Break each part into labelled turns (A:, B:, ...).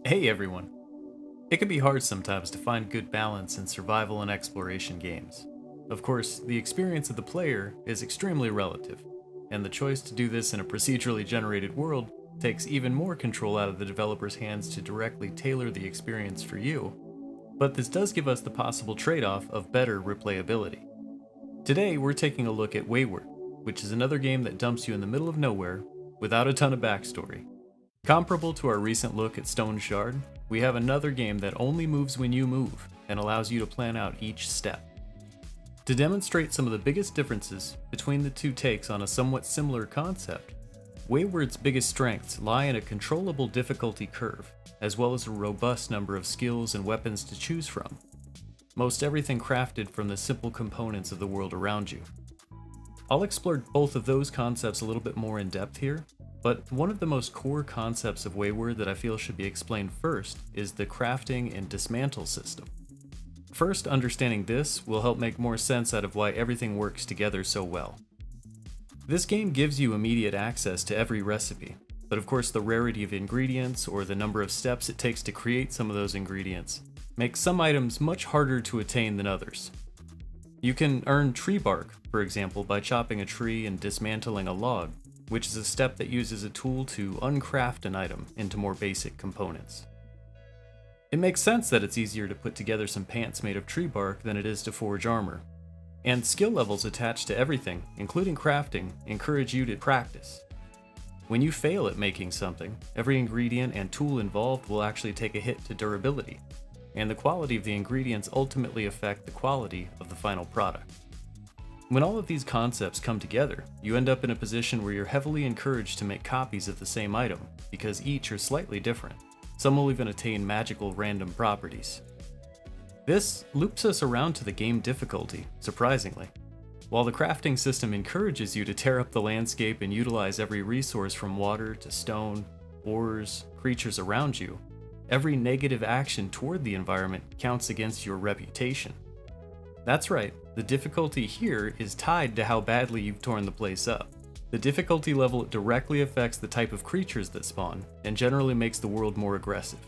A: Hey everyone! It can be hard sometimes to find good balance in survival and exploration games. Of course, the experience of the player is extremely relative, and the choice to do this in a procedurally generated world takes even more control out of the developer's hands to directly tailor the experience for you, but this does give us the possible trade-off of better replayability. Today, we're taking a look at Wayward, which is another game that dumps you in the middle of nowhere without a ton of backstory. Comparable to our recent look at Stone Shard, we have another game that only moves when you move and allows you to plan out each step. To demonstrate some of the biggest differences between the two takes on a somewhat similar concept, Wayward's biggest strengths lie in a controllable difficulty curve, as well as a robust number of skills and weapons to choose from. Most everything crafted from the simple components of the world around you. I'll explore both of those concepts a little bit more in depth here, but one of the most core concepts of Wayward that I feel should be explained first is the crafting and dismantle system. First, understanding this will help make more sense out of why everything works together so well. This game gives you immediate access to every recipe, but of course the rarity of ingredients or the number of steps it takes to create some of those ingredients makes some items much harder to attain than others. You can earn tree bark, for example, by chopping a tree and dismantling a log, which is a step that uses a tool to uncraft an item into more basic components. It makes sense that it's easier to put together some pants made of tree bark than it is to forge armor. And skill levels attached to everything, including crafting, encourage you to practice. When you fail at making something, every ingredient and tool involved will actually take a hit to durability, and the quality of the ingredients ultimately affect the quality of the final product. When all of these concepts come together, you end up in a position where you're heavily encouraged to make copies of the same item, because each are slightly different. Some will even attain magical random properties. This loops us around to the game difficulty, surprisingly. While the crafting system encourages you to tear up the landscape and utilize every resource from water to stone, ores, creatures around you, every negative action toward the environment counts against your reputation. That's right, the difficulty here is tied to how badly you've torn the place up. The difficulty level directly affects the type of creatures that spawn, and generally makes the world more aggressive.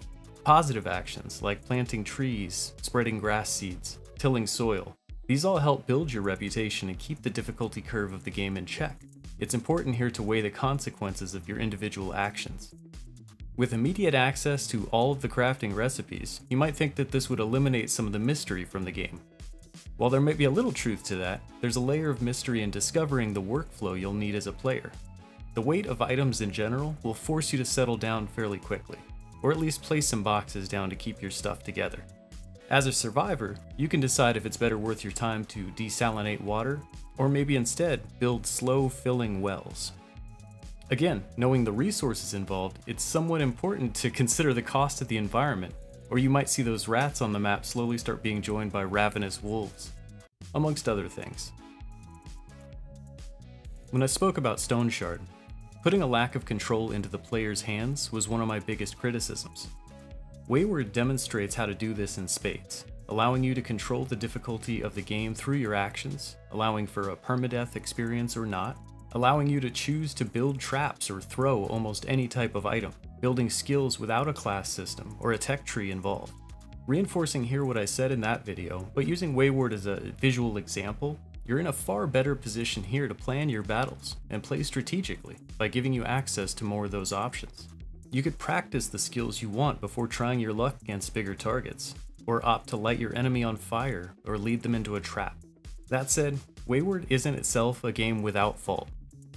A: Positive actions, like planting trees, spreading grass seeds, tilling soil, these all help build your reputation and keep the difficulty curve of the game in check. It's important here to weigh the consequences of your individual actions. With immediate access to all of the crafting recipes, you might think that this would eliminate some of the mystery from the game. While there might be a little truth to that, there's a layer of mystery in discovering the workflow you'll need as a player. The weight of items in general will force you to settle down fairly quickly, or at least place some boxes down to keep your stuff together. As a survivor, you can decide if it's better worth your time to desalinate water, or maybe instead build slow filling wells. Again, knowing the resources involved, it's somewhat important to consider the cost of the environment, or you might see those rats on the map slowly start being joined by ravenous wolves, amongst other things. When I spoke about Stone Shard, putting a lack of control into the player's hands was one of my biggest criticisms. Wayward demonstrates how to do this in spades, allowing you to control the difficulty of the game through your actions, allowing for a permadeath experience or not, allowing you to choose to build traps or throw almost any type of item, building skills without a class system or a tech tree involved. Reinforcing here what I said in that video, but using Wayward as a visual example, you're in a far better position here to plan your battles and play strategically by giving you access to more of those options. You could practice the skills you want before trying your luck against bigger targets, or opt to light your enemy on fire or lead them into a trap. That said, Wayward isn't itself a game without fault.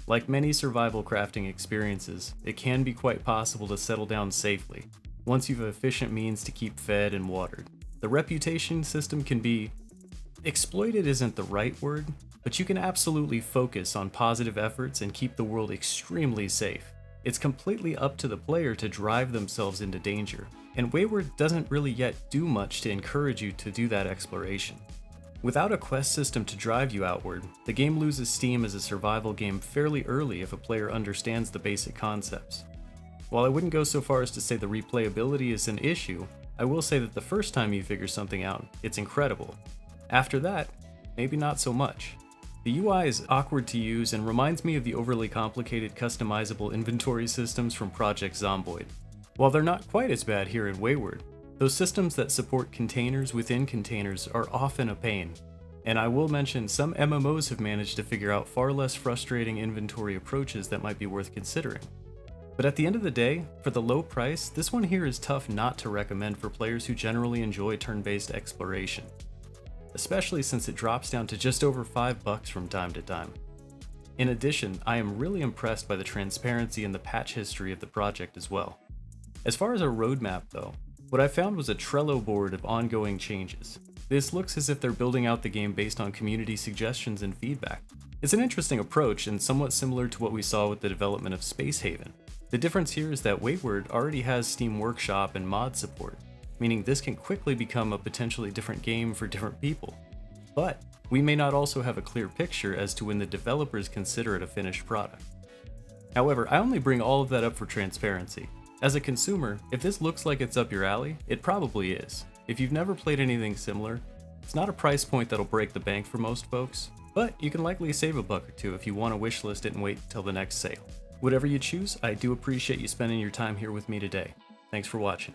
A: Like many survival crafting experiences, it can be quite possible to settle down safely, once you have efficient means to keep fed and watered. The reputation system can be exploited isn't the right word, but you can absolutely focus on positive efforts and keep the world extremely safe. It's completely up to the player to drive themselves into danger, and Wayward doesn't really yet do much to encourage you to do that exploration. Without a quest system to drive you outward, the game loses steam as a survival game fairly early if a player understands the basic concepts. While I wouldn't go so far as to say the replayability is an issue, I will say that the first time you figure something out, it's incredible. After that, maybe not so much. The UI is awkward to use and reminds me of the overly complicated customizable inventory systems from Project Zomboid. While they're not quite as bad here in Wayward, those systems that support containers within containers are often a pain. And I will mention some MMOs have managed to figure out far less frustrating inventory approaches that might be worth considering. But at the end of the day, for the low price, this one here is tough not to recommend for players who generally enjoy turn-based exploration, especially since it drops down to just over $5 from time to time. In addition, I am really impressed by the transparency and the patch history of the project as well. As far as a roadmap though, what I found was a Trello board of ongoing changes. This looks as if they're building out the game based on community suggestions and feedback. It's an interesting approach and somewhat similar to what we saw with the development of Space Haven. The difference here is that Wayward already has Steam Workshop and mod support, meaning this can quickly become a potentially different game for different people. But we may not also have a clear picture as to when the developers consider it a finished product. However, I only bring all of that up for transparency. As a consumer, if this looks like it's up your alley, it probably is. If you've never played anything similar, it's not a price point that'll break the bank for most folks, but you can likely save a buck or two if you want to wishlist it and wait until the next sale. Whatever you choose, I do appreciate you spending your time here with me today. Thanks for watching.